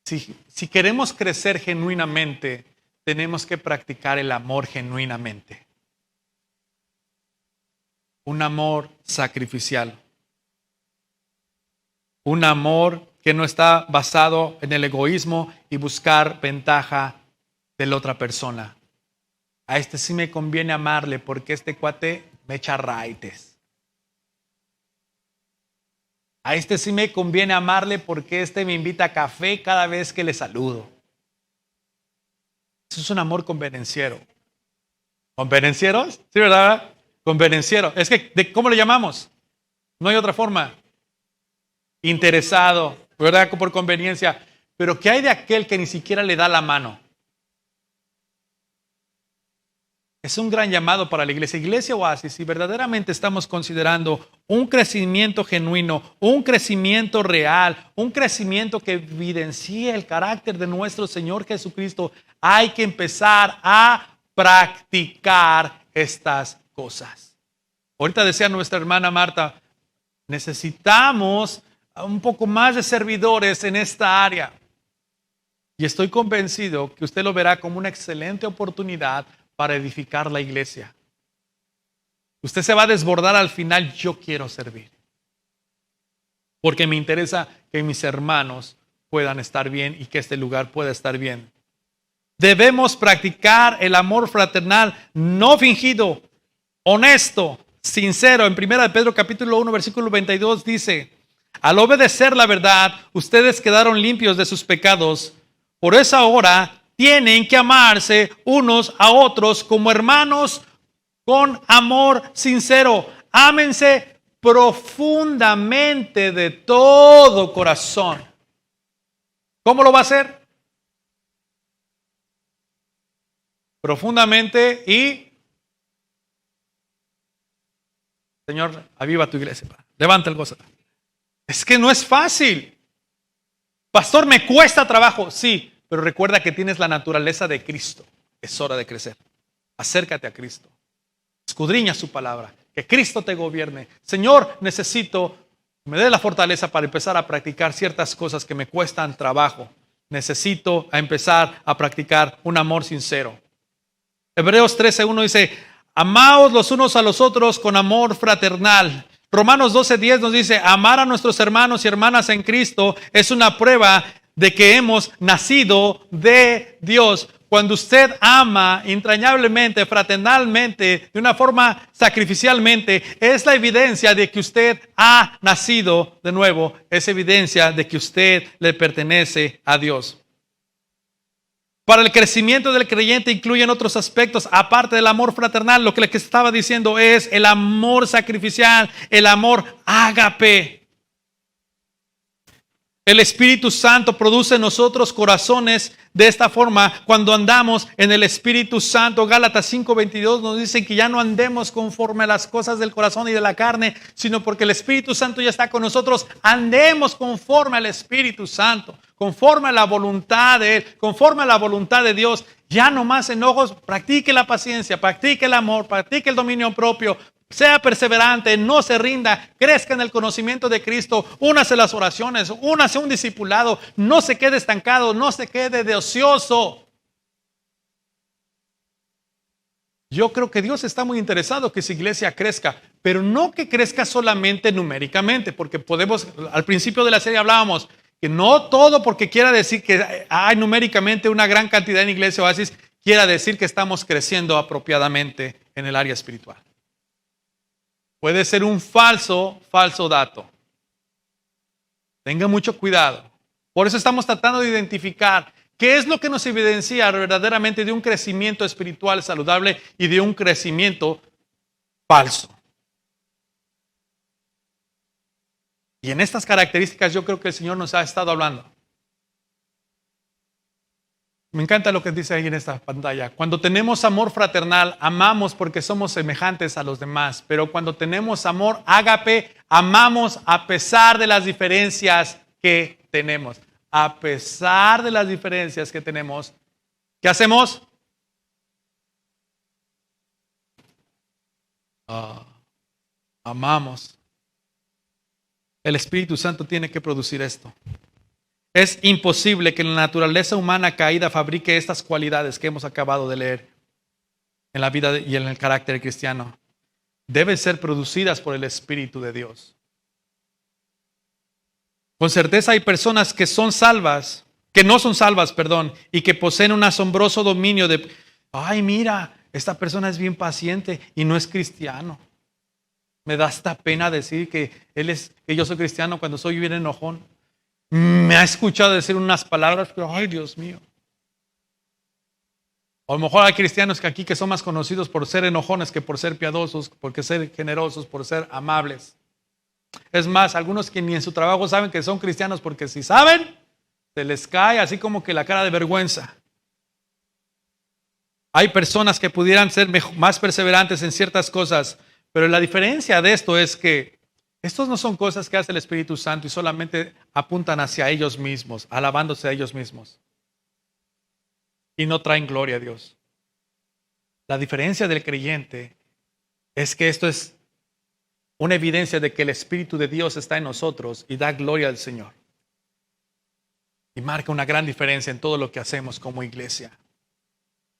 Si queremos crecer genuinamente, tenemos que practicar el amor genuinamente. Un amor sacrificial. Un amor que no está basado en el egoísmo y buscar ventaja de la otra persona. A este sí me conviene amarle porque este cuate me echa raites. A este sí me conviene amarle porque este me invita a café cada vez que le saludo. Eso es un amor convenenciero. ¿Convenencieros? Sí, ¿verdad? Convenenciero. Es que, ¿cómo le llamamos? No hay otra forma. Interesado, ¿verdad? Por conveniencia. Pero ¿qué hay de aquel que ni siquiera le da la mano? Es un gran llamado para la iglesia. Iglesia Oasis, si verdaderamente estamos considerando un crecimiento genuino, un crecimiento real, un crecimiento que evidencie el carácter de nuestro Señor Jesucristo, hay que empezar a practicar estas cosas. Ahorita decía nuestra hermana Marta, necesitamos un poco más de servidores en esta área. Y estoy convencido que usted lo verá como una excelente oportunidad para edificar la iglesia. Usted se va a desbordar al final, yo quiero servir. Porque me interesa que mis hermanos puedan estar bien y que este lugar pueda estar bien. Debemos practicar el amor fraternal no fingido, honesto, sincero. En 1 Pedro capítulo 1 versículo 22 dice, al obedecer la verdad, ustedes quedaron limpios de sus pecados. Por eso ahora tienen que amarse unos a otros como hermanos con amor sincero. Ámense profundamente de todo corazón. ¿Cómo lo va a hacer? Profundamente y... Señor, aviva tu iglesia. Levanta el gozo. Es que no es fácil. Pastor, me cuesta trabajo. Sí, pero recuerda que tienes la naturaleza de Cristo. Es hora de crecer. Acércate a Cristo. Escudriña su palabra. Que Cristo te gobierne. Señor, necesito que me dé la fortaleza para empezar a practicar ciertas cosas que me cuestan trabajo. Necesito empezar a practicar un amor sincero. Hebreos 13:1 dice, amaos los unos a los otros con amor fraternal. Romanos 12:10 nos dice, amar a nuestros hermanos y hermanas en Cristo es una prueba de que hemos nacido de Dios. Cuando usted ama entrañablemente, fraternalmente, de una forma sacrificialmente, es la evidencia de que usted ha nacido de nuevo. Es evidencia de que usted le pertenece a Dios. Para el crecimiento del creyente incluyen otros aspectos, aparte del amor fraternal. Lo que le estaba diciendo es el amor sacrificial, el amor ágape. El Espíritu Santo produce en nosotros corazones de esta forma cuando andamos en el Espíritu Santo. Gálatas 5:22 nos dice que ya no andemos conforme a las cosas del corazón y de la carne, sino porque el Espíritu Santo ya está con nosotros. Andemos conforme al Espíritu Santo, conforme a la voluntad de Él, conforme a la voluntad de Dios. Ya no más enojos, practique la paciencia, practique el amor, practique el dominio propio. Sea perseverante, no se rinda, crezca en el conocimiento de Cristo, únase a las oraciones, únase a un discipulado, no se quede estancado, no se quede de ocioso. Yo creo que Dios está muy interesado que su iglesia crezca, pero no que crezca solamente numéricamente, porque podemos, al principio de la serie hablábamos, que no todo porque quiera decir que hay numéricamente una gran cantidad en Iglesia Oasis, quiera decir que estamos creciendo apropiadamente en el área espiritual. Puede ser un falso dato. Tenga mucho cuidado. Por eso estamos tratando de identificar qué es lo que nos evidencia verdaderamente de un crecimiento espiritual saludable y de un crecimiento falso. Y en estas características yo creo que el Señor nos ha estado hablando. Me encanta lo que dice ahí en esta pantalla. Cuando tenemos amor fraternal, amamos porque somos semejantes a los demás. Pero cuando tenemos amor ágape, amamos a pesar de las diferencias que tenemos. A pesar de las diferencias que tenemos, ¿qué hacemos? Amamos. El Espíritu Santo tiene que producir esto. Es imposible que la naturaleza humana caída fabrique estas cualidades que hemos acabado de leer en la vida y en el carácter cristiano. Deben ser producidas por el Espíritu de Dios. Con certeza hay personas que son salvas, que no son salvas, y que poseen un asombroso dominio de, ay, mira, esta persona es bien paciente y no es cristiano. Me da hasta pena decir que yo soy cristiano cuando soy bien enojón. Me ha escuchado decir unas palabras, pero ay, Dios mío. A lo mejor hay cristianos que aquí que son más conocidos por ser enojones que por ser piadosos, por ser generosos, por ser amables. Es más, algunos que ni en su trabajo saben que son cristianos porque si saben, se les cae así como que la cara de vergüenza. Hay personas que pudieran ser más perseverantes en ciertas cosas, pero la diferencia de esto es que estos no son cosas que hace el Espíritu Santo y solamente apuntan hacia ellos mismos, alabándose a ellos mismos. Y no traen gloria a Dios. La diferencia del creyente es que esto es una evidencia de que el Espíritu de Dios está en nosotros y da gloria al Señor. Y marca una gran diferencia en todo lo que hacemos como iglesia.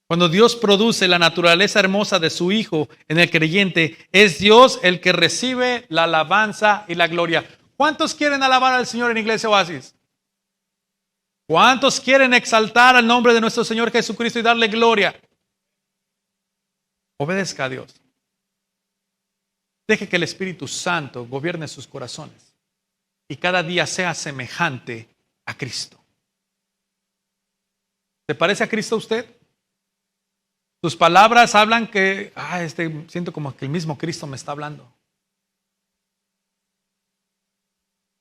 Cuando Dios produce la naturaleza hermosa de su Hijo en el creyente, es Dios el que recibe la alabanza y la gloria. ¿Cuántos quieren alabar al Señor en Iglesia Oasis? ¿Cuántos quieren exaltar al nombre de nuestro Señor Jesucristo y darle gloria? Obedezca a Dios. Deje que el Espíritu Santo gobierne sus corazones y cada día sea semejante a Cristo. ¿Se parece a Cristo usted? Sus palabras hablan que, siento como que el mismo Cristo me está hablando.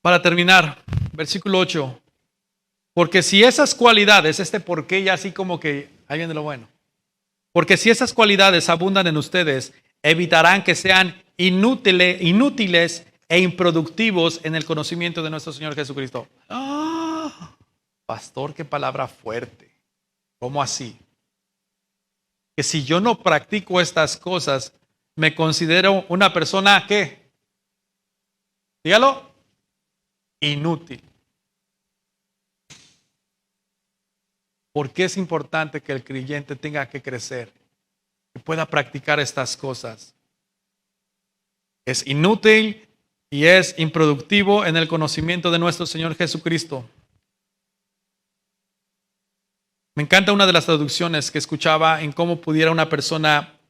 Para terminar, versículo 8. Porque si esas cualidades, porque ya así como que, ahí viene lo bueno. Porque si esas cualidades abundan en ustedes, evitarán que sean inútiles e improductivos en el conocimiento de nuestro Señor Jesucristo. Pastor, qué palabra fuerte. ¿Cómo así? Que si yo no practico estas cosas, me considero una persona, ¿qué? Dígalo, inútil. ¿Por qué es importante que el creyente tenga que crecer? Que pueda practicar estas cosas. Es inútil y es improductivo en el conocimiento de nuestro Señor Jesucristo. Me encanta una de las traducciones que escuchaba en cómo pudiera una persona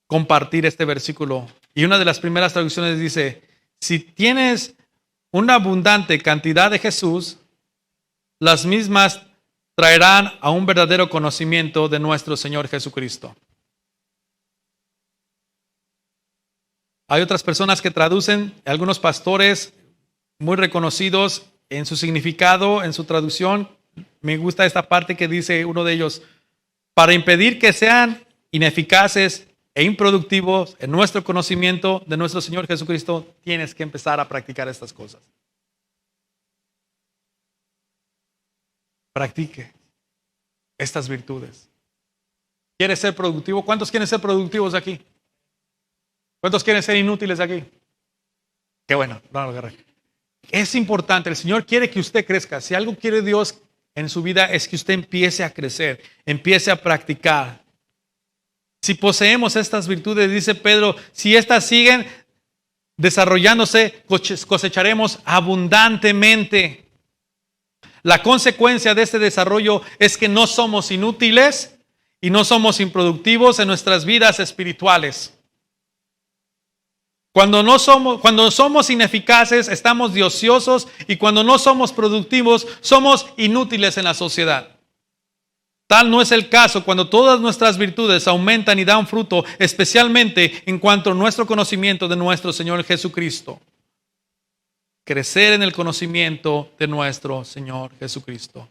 compartir este versículo. Y una de las primeras traducciones dice, si tienes una abundante cantidad de Jesús, las mismas traerán a un verdadero conocimiento de nuestro Señor Jesucristo. Hay otras personas que traducen, algunos pastores muy reconocidos en su significado, en su traducción. Me gusta esta parte que dice uno de ellos, para impedir que sean ineficaces e improductivos en nuestro conocimiento de nuestro Señor Jesucristo, tienes que empezar a practicar estas cosas. Practique estas virtudes. ¿Quieres ser productivo? ¿Cuántos quieren ser productivos aquí? ¿Cuántos quieren ser inútiles aquí? Qué bueno, no lo agarré. Es importante, el Señor quiere que usted crezca. Si algo quiere Dios en su vida es que usted empiece a crecer, empiece a practicar. Si poseemos estas virtudes, dice Pedro, si estas siguen desarrollándose, cosecharemos abundantemente. La consecuencia de este desarrollo es que no somos inútiles y no somos improductivos en nuestras vidas espirituales. Cuando somos ineficaces, estamos de ociosos, y cuando no somos productivos, somos inútiles en la sociedad. Tal no es el caso cuando todas nuestras virtudes aumentan y dan fruto, especialmente en cuanto a nuestro conocimiento de nuestro Señor Jesucristo. Crecer en el conocimiento de nuestro Señor Jesucristo.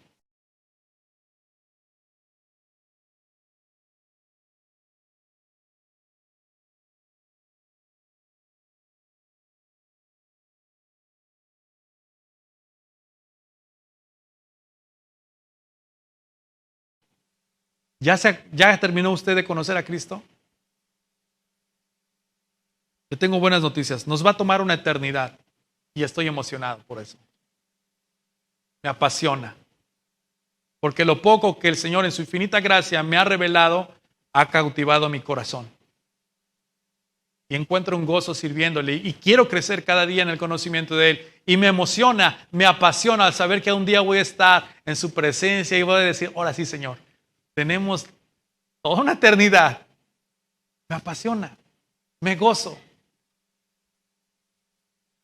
¿Ya terminó usted de conocer a Cristo? Yo tengo buenas noticias. Nos va a tomar una eternidad y estoy emocionado por eso. Me apasiona. Porque lo poco que el Señor en su infinita gracia me ha revelado ha cautivado mi corazón. Y encuentro un gozo sirviéndole y quiero crecer cada día en el conocimiento de Él. Y me emociona, me apasiona al saber que un día voy a estar en su presencia y voy a decir, ahora sí, Señor, tenemos toda una eternidad. Me apasiona, me gozo.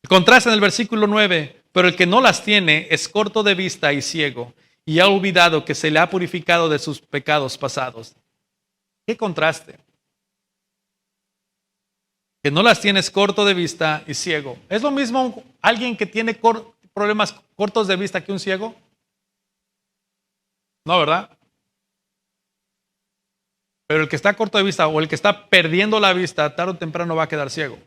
El contraste en el versículo 9, pero el que no las tiene es corto de vista y ciego, y ha olvidado que se le ha purificado de sus pecados pasados. ¿Qué contraste? Que no las tienes corto de vista y ciego. ¿Es lo mismo alguien que tiene problemas cortos de vista que un ciego? No, ¿verdad? Pero el que está corto de vista o el que está perdiendo la vista, tarde o temprano va a quedar ciego.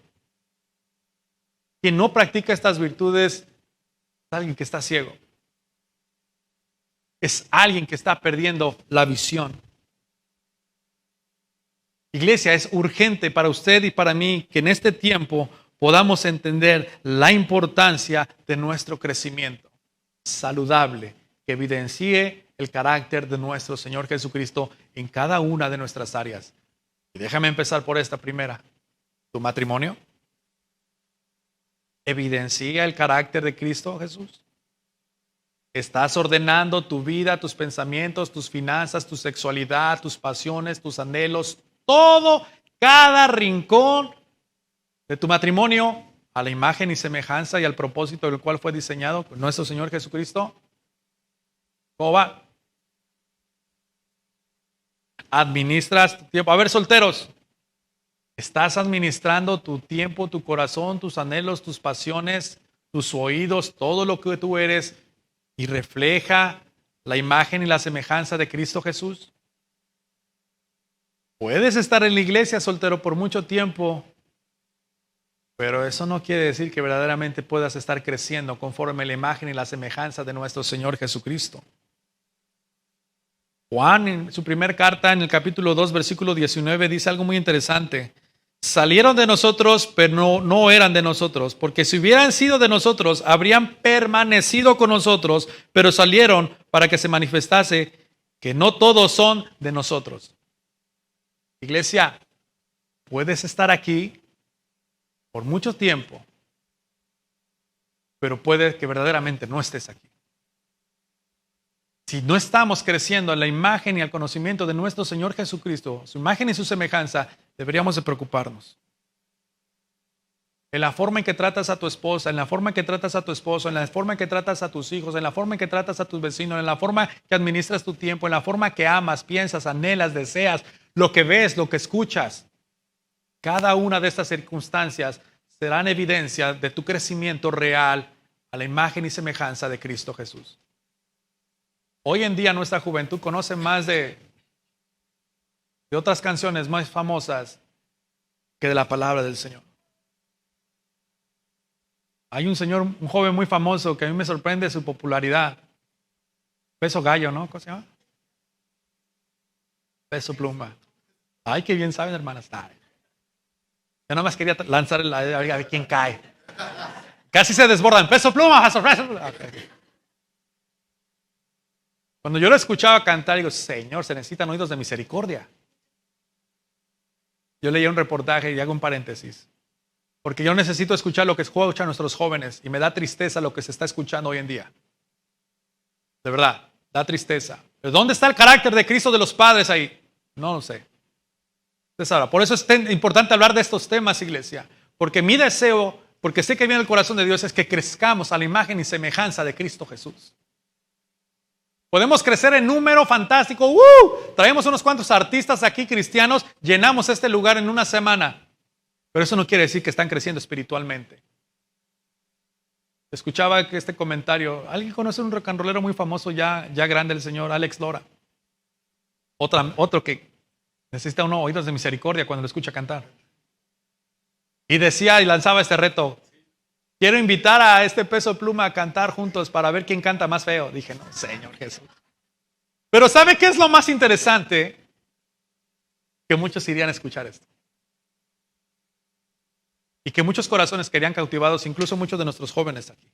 Quien no practica estas virtudes es alguien que está ciego. Es alguien que está perdiendo la visión. Iglesia, es urgente para usted y para mí que en este tiempo podamos entender la importancia de nuestro crecimiento saludable, que evidencie el carácter de nuestro Señor Jesucristo en cada una de nuestras áreas. Y déjame empezar por esta primera. ¿Tu matrimonio evidencia el carácter de Cristo Jesús? ¿Estás ordenando tu vida, tus pensamientos, tus finanzas, tu sexualidad, tus pasiones, tus anhelos, todo, cada rincón de tu matrimonio a la imagen y semejanza y al propósito del cual fue diseñado por nuestro Señor Jesucristo? ¿Cómo va? ¿Administras tu tiempo? A ver, solteros, ¿estás administrando tu tiempo, tu corazón, tus anhelos, tus pasiones, tus oídos, todo lo que tú eres y refleja la imagen y la semejanza de Cristo Jesús? Puedes estar en la iglesia soltero por mucho tiempo, pero eso no quiere decir que verdaderamente puedas estar creciendo conforme a la imagen y la semejanza de nuestro Señor Jesucristo. Juan, en su primera carta, en el capítulo 2, versículo 19, dice algo muy interesante. Salieron de nosotros, pero no eran de nosotros, porque si hubieran sido de nosotros, habrían permanecido con nosotros, pero salieron para que se manifestase que no todos son de nosotros. Iglesia, puedes estar aquí por mucho tiempo, pero puede que verdaderamente no estés aquí. Si no estamos creciendo en la imagen y el conocimiento de nuestro Señor Jesucristo, su imagen y su semejanza, deberíamos de preocuparnos. En la forma en que tratas a tu esposa, en la forma en que tratas a tu esposo, en la forma en que tratas a tus hijos, en la forma en que tratas a tus vecinos, en la forma que administras tu tiempo, en la forma que amas, piensas, anhelas, deseas, lo que ves, lo que escuchas. Cada una de estas circunstancias serán evidencia de tu crecimiento real a la imagen y semejanza de Cristo Jesús. Hoy en día nuestra juventud conoce más de otras canciones más famosas que de la palabra del Señor. Hay un joven muy famoso que a mí me sorprende su popularidad. Peso Gallo, ¿no? ¿Cómo se llama? Peso Pluma. Ay, qué bien saben, hermanas. Yo nada más quería lanzar a ver quién cae. Casi se desbordan. Peso Pluma, okay. Cuando yo lo escuchaba cantar, digo, Señor, se necesitan oídos de misericordia. Yo leía un reportaje y hago un paréntesis. Porque yo necesito escuchar lo que escuchan nuestros jóvenes y me da tristeza lo que se está escuchando hoy en día. De verdad, da tristeza. ¿Pero dónde está el carácter de Cristo de los padres ahí? No lo sé. Usted sabrá. Por eso es importante hablar de estos temas, iglesia. Porque mi deseo, porque sé que viene el corazón de Dios, es que crezcamos a la imagen y semejanza de Cristo Jesús. Podemos crecer en número fantástico. Traemos unos cuantos artistas aquí cristianos, llenamos este lugar en una semana. Pero eso no quiere decir que están creciendo espiritualmente. Escuchaba que este comentario, ¿alguien conoce un rock and rollero muy famoso ya grande, el señor Alex Lora? Otro que necesita unos oídos de misericordia cuando lo escucha cantar. Y decía y lanzaba este reto: quiero invitar a este Peso Pluma a cantar juntos para ver quién canta más feo. Dije, no, Señor Jesús. Pero ¿sabe qué es lo más interesante? Que muchos irían a escuchar esto. Y que muchos corazones querían cautivados, incluso muchos de nuestros jóvenes aquí.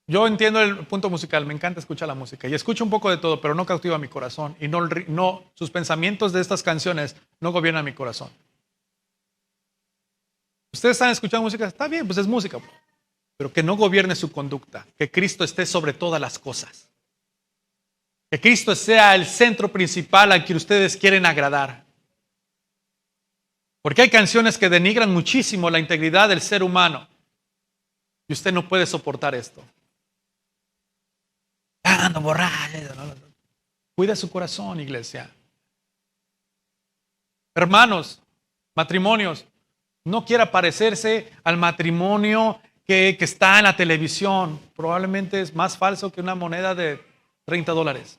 Yo entiendo el punto musical, me encanta escuchar la música y escucho un poco de todo, pero no cautiva mi corazón y no sus pensamientos de estas canciones no gobiernan mi corazón. Ustedes están escuchando música, está bien, pues es música, pero que no gobierne su conducta, que Cristo esté sobre todas las cosas. Que Cristo sea el centro principal al que ustedes quieren agradar. Porque hay canciones que denigran muchísimo la integridad del ser humano. Y usted no puede soportar esto. Ando borracho. Cuida su corazón, iglesia. Hermanos, matrimonios, no quiera parecerse al matrimonio que está en la televisión. Probablemente es más falso que una moneda de $30.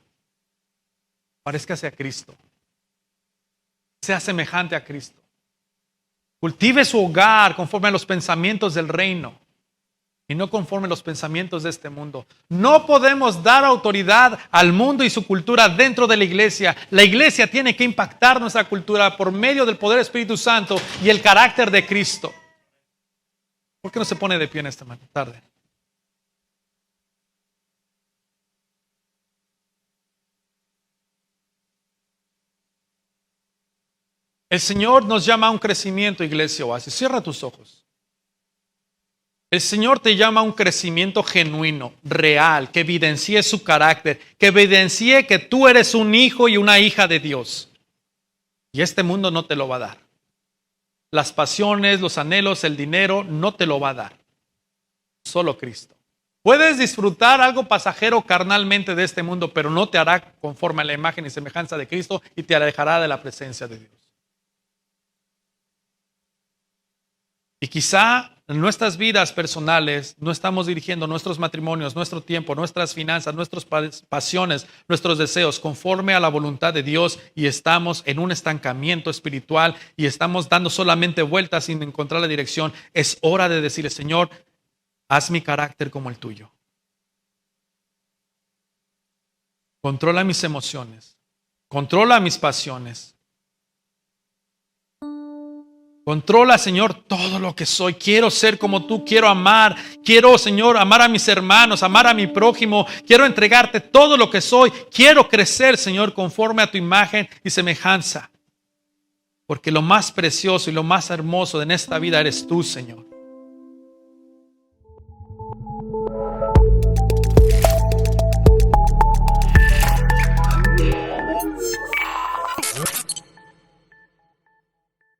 Parezcase a Cristo. Sea semejante a Cristo. Cultive su hogar conforme a los pensamientos del reino y no conforme a los pensamientos de este mundo. No podemos dar autoridad al mundo y su cultura dentro de la iglesia. La iglesia tiene que impactar nuestra cultura por medio del poder del Espíritu Santo y el carácter de Cristo. ¿Por qué no se pone de pie en esta tarde? El Señor nos llama a un crecimiento, iglesia Oasis. Cierra tus ojos. El Señor te llama a un crecimiento genuino, real, que evidencie su carácter, que evidencie que tú eres un hijo y una hija de Dios. Y este mundo no te lo va a dar. Las pasiones, los anhelos, el dinero, no te lo va a dar. Solo Cristo. Puedes disfrutar algo pasajero carnalmente de este mundo, pero no te hará conforme a la imagen y semejanza de Cristo y te alejará de la presencia de Dios. Y quizá en nuestras vidas personales no estamos dirigiendo nuestros matrimonios, nuestro tiempo, nuestras finanzas, nuestras pasiones, nuestros deseos conforme a la voluntad de Dios y estamos en un estancamiento espiritual y estamos dando solamente vueltas sin encontrar la dirección. Es hora de decirle, Señor, haz mi carácter como el tuyo. Controla mis emociones, controla mis pasiones. Controla, Señor, todo lo que soy. Quiero ser como tú, quiero amar. Quiero, Señor, amar a mis hermanos, amar a mi prójimo. Quiero entregarte todo lo que soy. Quiero crecer, Señor, conforme a tu imagen y semejanza. Porque lo más precioso y lo más hermoso en esta vida eres tú, Señor.